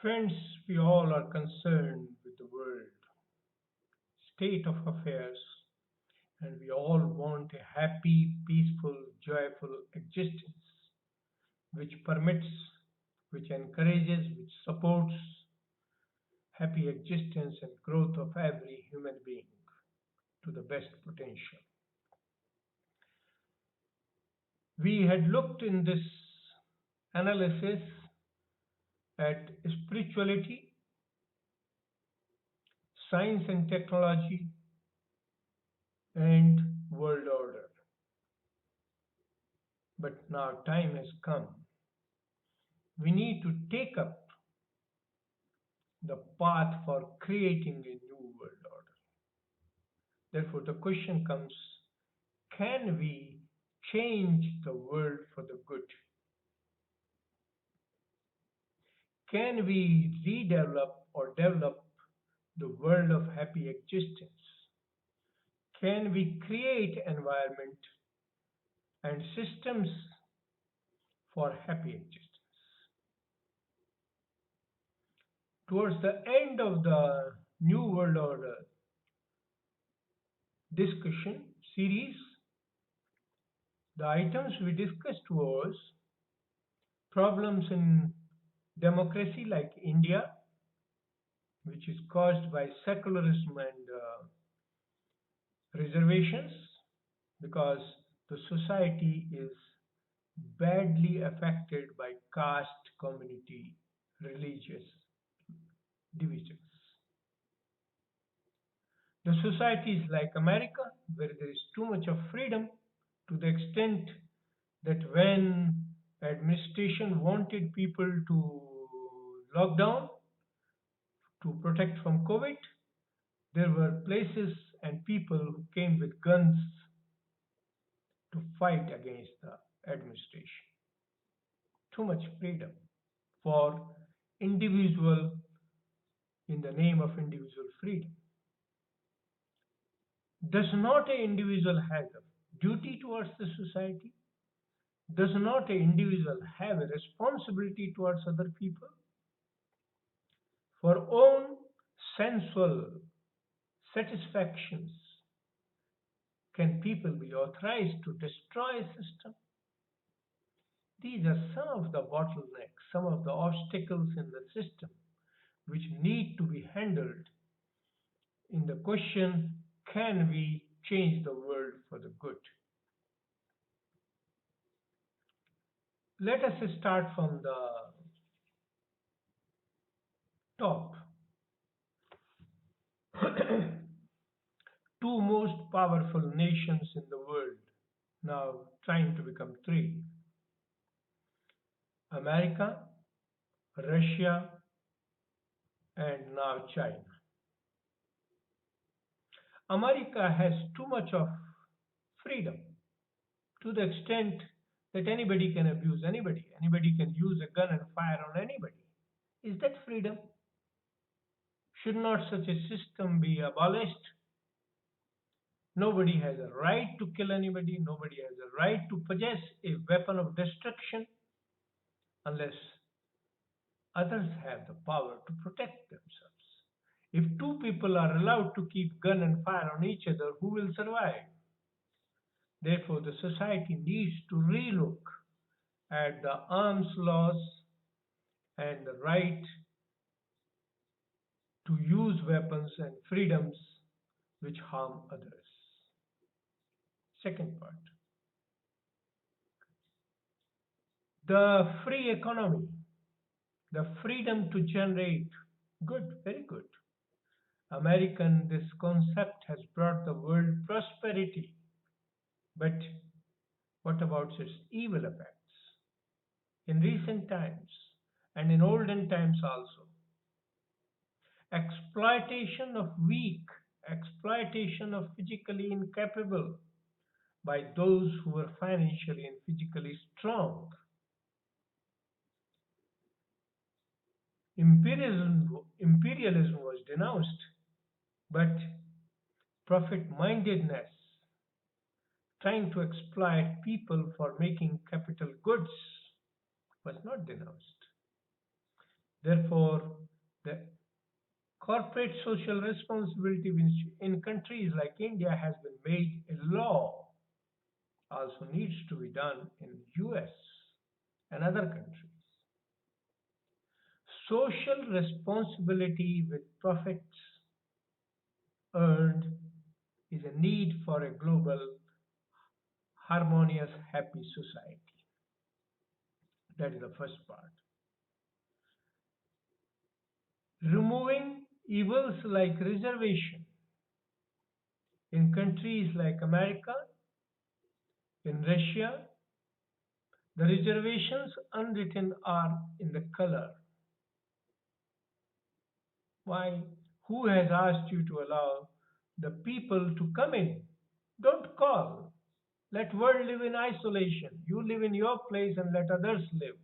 Friends, we all are concerned with the world state of affairs, and we all want a happy, peaceful, joyful existence which permits, which encourages, which supports happy existence and growth of every human being to the best potential. We had looked in this analysis at spirituality, science and technology, and world order. But now time has come. We need to take up the path for creating a new world order. Therefore, the question comes, can we change the world for the good? Can we redevelop or develop the world of happy existence? Can we create environment and systems for happy existence? Towards the end of the New World Order discussion series, the items we discussed was problems in democracy like India, which is caused by secularism and reservations, because the society is badly affected by caste, community, religious divisions. The society is like America, where there is too much of freedom to the extent that when administration wanted people to lock down to protect from COVID, there were places and people who came with guns to fight against the administration. Too much freedom for individual in the name of individual freedom. Does not an individual have a duty towards the society? Does not an individual have a responsibility towards other people? For own sensual satisfactions, can people be authorized to destroy a system? These are some of the bottlenecks, some of the obstacles in the system which need to be handled in the question, can we change the world for the good? Let us start from the top. Two most powerful nations in the world, now trying to become three: America, Russia, and now China. America has too much of freedom to the extent that anybody can abuse anybody. Anybody can use a gun and fire on anybody. Is that freedom? Should not such a system be abolished? Nobody has a right to kill anybody. Nobody has a right to possess a weapon of destruction unless others have the power to protect themselves. If two people are allowed to keep gun and fire on each other, who will survive? Therefore, the society needs to relook at the arms laws and the right to use weapons and freedoms which harm others. Second part, the free economy, the freedom to generate good, very good. This concept has brought the world prosperity. But what about its evil effects? In recent times and in olden times also, exploitation of weak, exploitation of physically incapable by those who were financially and physically strong. Imperialism was denounced, but profit mindedness, trying to exploit people for making capital goods, was not denounced. Therefore, the corporate social responsibility which in countries like India has been made a law also needs to be done in US and other countries. Social responsibility with profits earned is a need for a global, harmonious, happy society. That is the first part. Removing evils like reservation in countries like America, in Russia, the reservations unwritten are in the color. Why? Who has asked you to allow the people to come in? Don't call. Let world live in isolation. You live in your place and let others live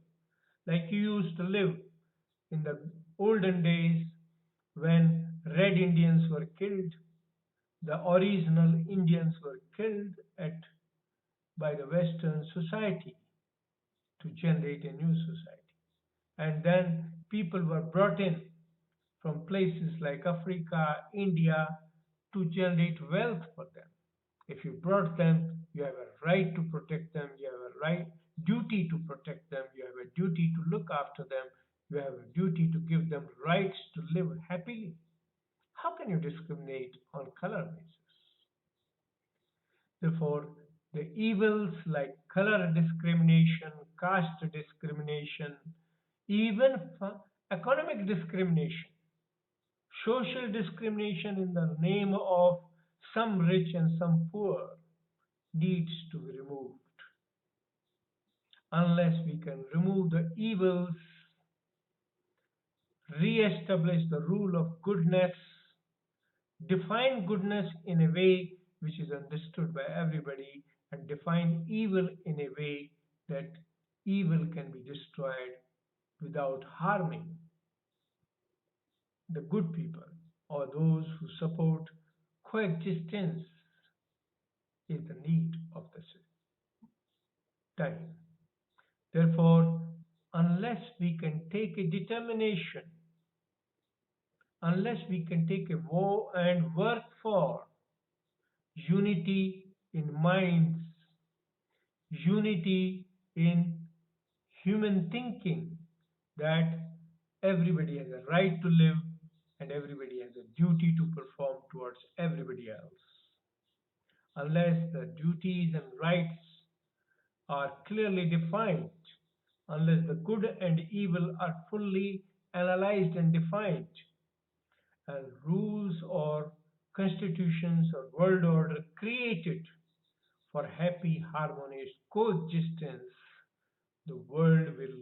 like you used to live in the olden days when red Indians were killed, the original Indians were killed at by the Western society to generate a new society. And then people were brought in from places like Africa, India to generate wealth for them. If you brought them, you have a right to protect them, you have a right duty to protect them, you have a duty to look after them, you have a duty to give them rights to live happily. How can you discriminate on color basis? Therefore, the evils like color discrimination, caste discrimination, even economic discrimination, social discrimination in the name of some rich and some poor needs to be removed. Unless we can remove the evils, re-establish the rule of goodness, define goodness in a way which is understood by everybody, and define evil in a way that evil can be destroyed without harming the good people or those who support coexistence is the need of the time. Therefore, unless we can take a determination, unless we can take a vow and work for unity in minds, unity in human thinking, that everybody has a right to live and everybody has a duty to perform towards everybody else. Unless the duties and rights are clearly defined, unless the good and evil are fully analyzed and defined, and rules or constitutions or world order created for happy, harmonious coexistence, the world will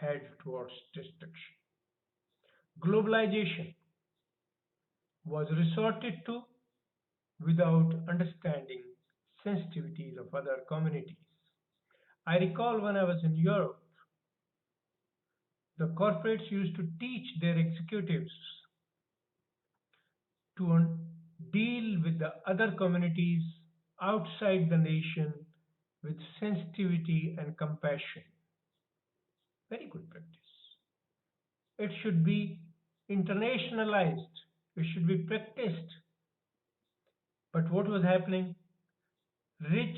head towards destruction. Globalization was resorted to without understanding sensitivities of other communities. I recall when I was in Europe, the corporates used to teach their executives to deal with the other communities outside the nation with sensitivity and compassion. Very good practice. It should be internationalized, it should be practiced. But what was happening? Rich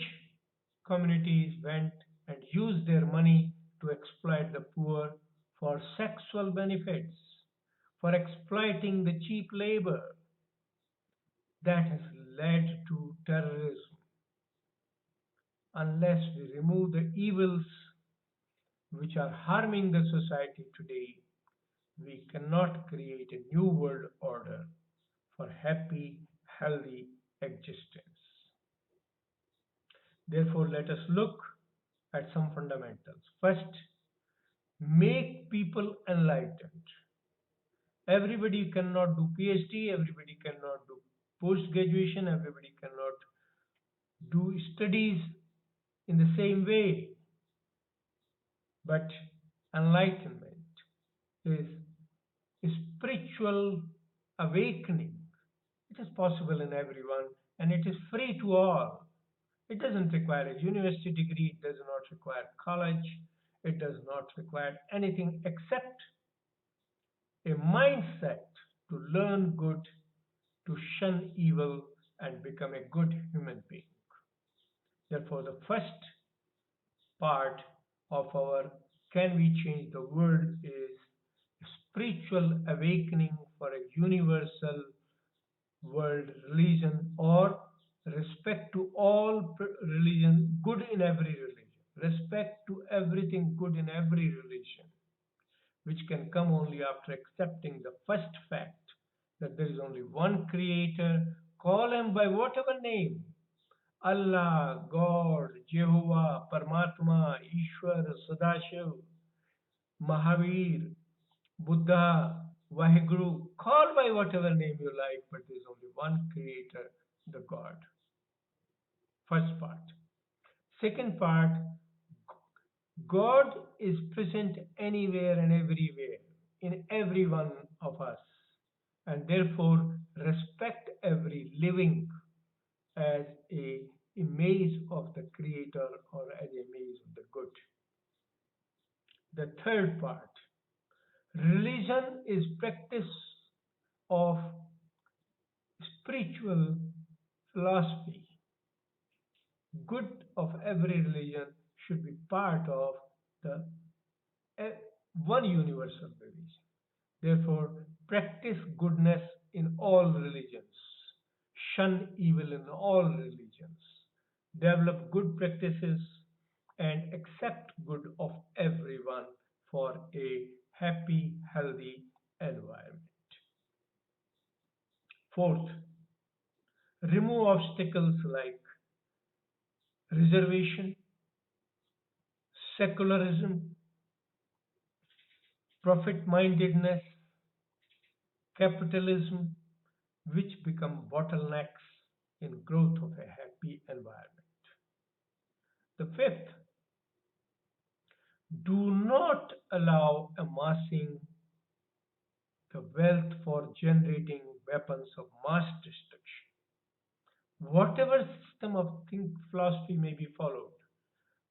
communities went and used their money to exploit the poor for sexual benefits, for exploiting the cheap labor. That has led to terrorism. Unless we remove the evils which are harming the society today, we cannot create a new world order for happy, healthy existence. Therefore, let us look at some fundamentals. First, make people enlightened. Everybody cannot do PhD, everybody cannot do post graduation, everybody cannot do studies in the same way, but enlightenment is spiritual awakening. It is possible in everyone and it is free to all. It doesn't require a university degree, it does not require college, it does not require anything except a mindset to learn good, to shun evil, and become a good human being. Therefore, the first part of our Can We Change the World is spiritual awakening for a universal world religion or respect to all religion, good in every religion, respect to everything good in every religion, which can come only after accepting the first fact that there is only one creator, call him by whatever name, Allah, God, Jehovah, Paramatma, Ishwar, Sadashiv, Mahavir, Buddha, Vaheguru, call by whatever name you like, but there is only one creator, the God. First part. Second part, God is present anywhere and everywhere in every one of us, and therefore respect every living as a image of the Creator or as a image of the good. The third part, religion is practice of spiritual philosophy. Good of every religion should be part of the eh, one universal religion. Therefore, practice goodness in all religions, shun evil in all religions, develop good practices, and accept good of everyone for a happy, healthy environment. Fourth, remove obstacles like reservation, secularism, profit mindedness, capitalism, which become bottlenecks in growth of a happy environment. The fifth, do not allow amassing the wealth for generating weapons of mass destruction. Whatever system of think philosophy may be followed,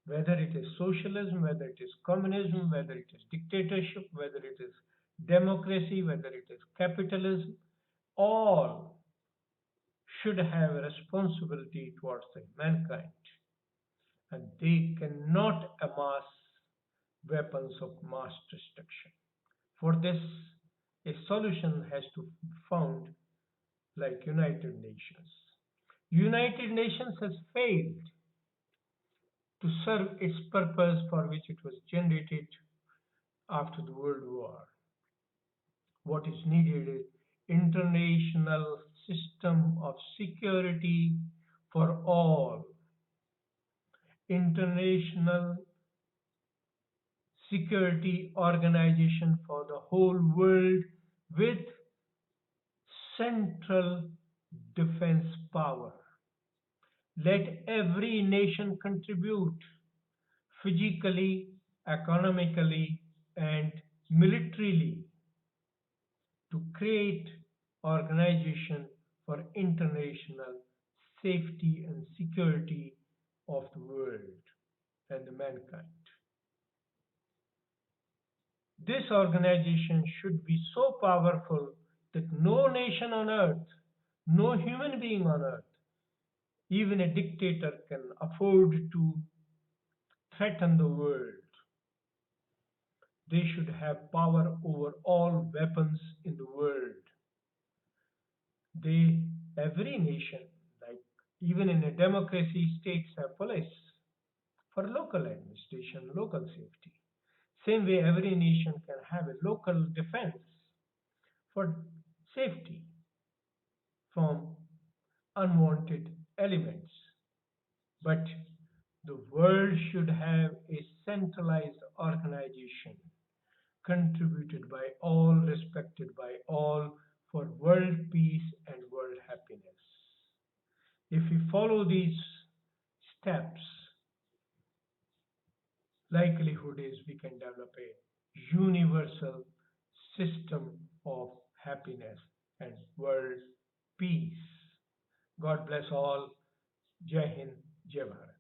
whether it is socialism, whether it is communism, whether it is dictatorship, whether it is democracy, whether it is capitalism, all should have a responsibility towards the mankind, and they cannot amass weapons of mass destruction. For this, a solution has to be found like United Nations. United Nations has failed to serve its purpose for which it was generated after the World War. What is needed is international system of security for all, international security organization for the whole world with central defense power. Let every nation contribute physically, economically, and militarily to create organization for international safety and security of the world and the mankind. This organization should be so powerful that no nation on earth, no human being on earth, even a dictator can afford to threaten the world. They should have power over all weapons in the world. Every nation, like even in a democracy, states have police for local administration, local safety. Same way, every nation can have a local defense for safety from unwanted elements. But the world should have a centralized organization contributed by all, respected by all for world peace and world happiness. If we follow these steps, likelihood is we can develop a universal system of happiness and world peace. God bless all. Jai Hind, Jai Bharat.